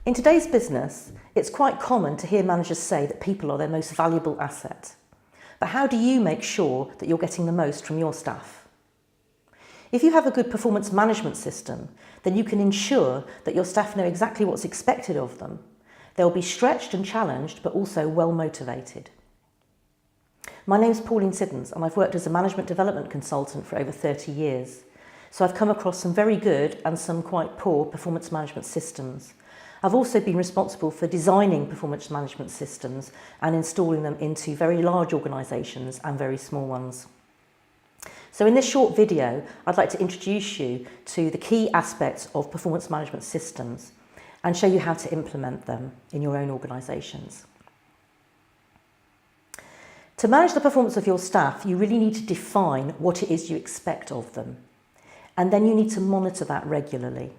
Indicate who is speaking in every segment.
Speaker 1: In today's business, it's quite common to hear managers say that people are their most valuable asset. But how do you make sure that you're getting the most from your staff? If you have a good performance management system, then you can ensure that your staff know exactly what's expected of them. They'll be stretched and challenged, but also well motivated. My name's Pauline Siddons, and I've worked as a management development consultant for over 30 years. So I've come across some very good and some quite poor performance management systems. I've also been responsible for designing performance management systems and installing them into very large organisations and very small ones. So in this short video, I'd like to introduce you to the key aspects of performance management systems and show you how to implement them in your own organisations. To manage the performance of your staff, you really need to define what it is you expect of them. And then you need to monitor that regularly.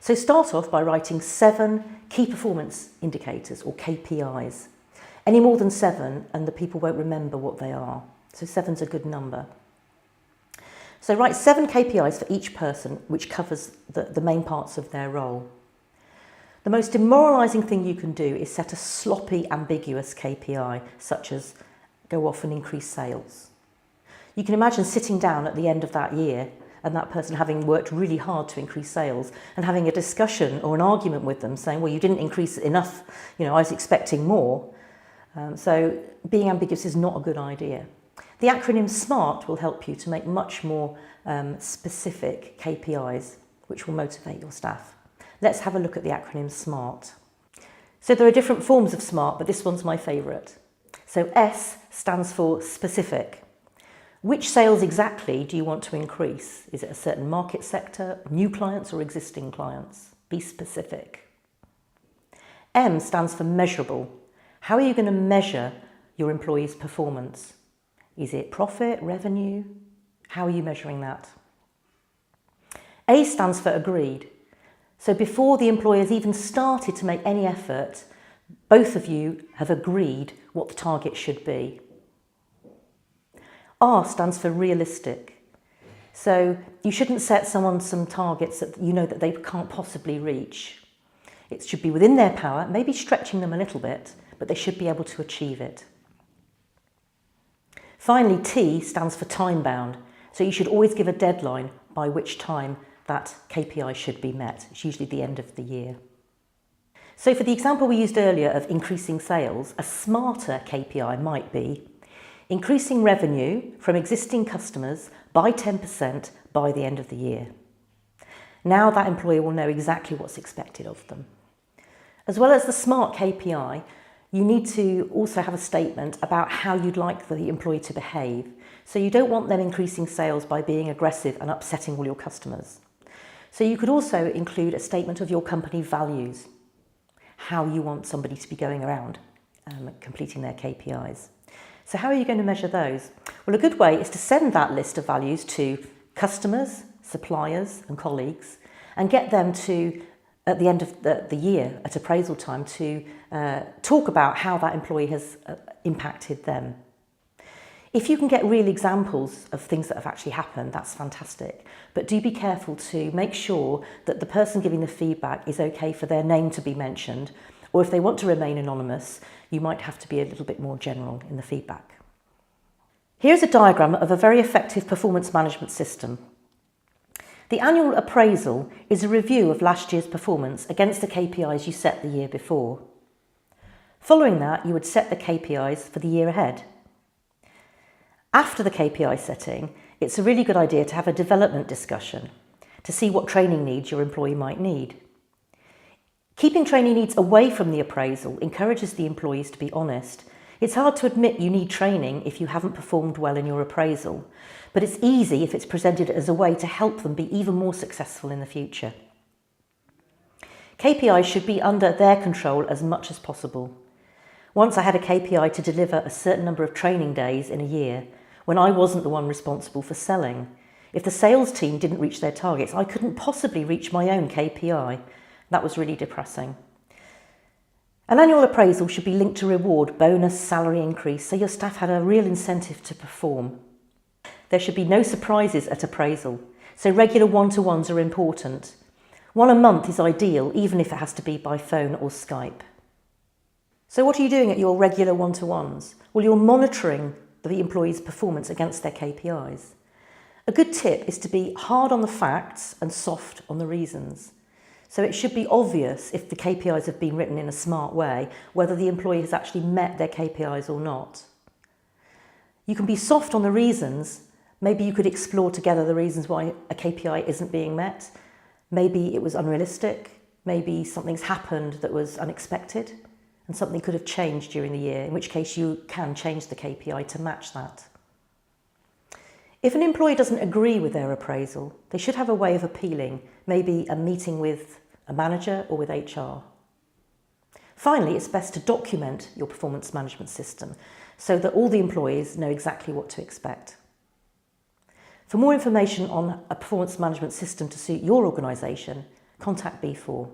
Speaker 1: So start off by writing 7 key performance indicators or KPIs. Any more than 7 and the people won't remember what they are. So 7's a good number. So write 7 KPIs for each person, which covers the main parts of their role. The most demoralising thing you can do is set a sloppy, ambiguous KPI, such as go off and increase sales. You can imagine sitting down at the end of that year and that person having worked really hard to increase sales and having a discussion or an argument with them saying, well, you didn't increase it enough, I was expecting more. So being ambiguous is not a good idea. The acronym SMART will help you to make much more specific KPIs, which will motivate your staff. Let's have a look at the acronym SMART. So there are different forms of SMART, but this one's my favourite. So S stands for specific. Which sales exactly do you want to increase? Is it a certain market sector, new clients or existing clients? Be specific. M stands for measurable. How are you going to measure your employees' performance? Is it profit, revenue? How are you measuring that? A stands for agreed. So before the employers even started to make any effort, both of you have agreed what the target should be. R stands for realistic. So you shouldn't set someone some targets that you know that they can't possibly reach. It should be within their power, maybe stretching them a little bit, but they should be able to achieve it. Finally, T stands for time bound. So you should always give a deadline by which time that KPI should be met. It's usually the end of the year. So for the example we used earlier of increasing sales, a smarter KPI might be increasing revenue from existing customers by 10% by the end of the year. Now that employer will know exactly what's expected of them. As well as the SMART KPI, you need to also have a statement about how you'd like the employee to behave. So you don't want them increasing sales by being aggressive and upsetting all your customers. So you could also include a statement of your company values, how you want somebody to be going around completing their KPIs. So how are you going to measure those? Well, a good way is to send that list of values to customers, suppliers and colleagues and get them to, at the end of the year, at appraisal time, to talk about how that employee has impacted them. If you can get real examples of things that have actually happened, that's fantastic. But do be careful to make sure that the person giving the feedback is okay for their name to be mentioned, or if they want to remain anonymous, you might have to be a little bit more general in the feedback. Here's a diagram of a very effective performance management system. The annual appraisal is a review of last year's performance against the KPIs you set the year before. Following that, you would set the KPIs for the year ahead. After the KPI setting, it's a really good idea to have a development discussion to see what training needs your employee might need. Keeping training needs away from the appraisal encourages the employees to be honest. It's hard to admit you need training if you haven't performed well in your appraisal, but it's easy if it's presented as a way to help them be even more successful in the future. KPIs should be under their control as much as possible. Once I had a KPI to deliver a certain number of training days in a year when I wasn't the one responsible for selling. If the sales team didn't reach their targets, I couldn't possibly reach my own KPI. That was really depressing. An annual appraisal should be linked to reward, bonus, salary increase, so your staff had a real incentive to perform. There should be no surprises at appraisal, so regular one-to-ones are important. One a month is ideal, even if it has to be by phone or Skype. So what are you doing at your regular one-to-ones? Well, you're monitoring the employee's performance against their KPIs. A good tip is to be hard on the facts and soft on the reasons. So it should be obvious if the KPIs have been written in a smart way, whether the employee has actually met their KPIs or not. You can be soft on the reasons. Maybe you could explore together the reasons why a KPI isn't being met. Maybe it was unrealistic. Maybe something's happened that was unexpected and something could have changed during the year, in which case you can change the KPI to match that. If an employee doesn't agree with their appraisal, they should have a way of appealing, maybe a meeting with a manager or with HR. Finally, it's best to document your performance management system so that all the employees know exactly what to expect. For more information on a performance management system to suit your organisation, contact B4.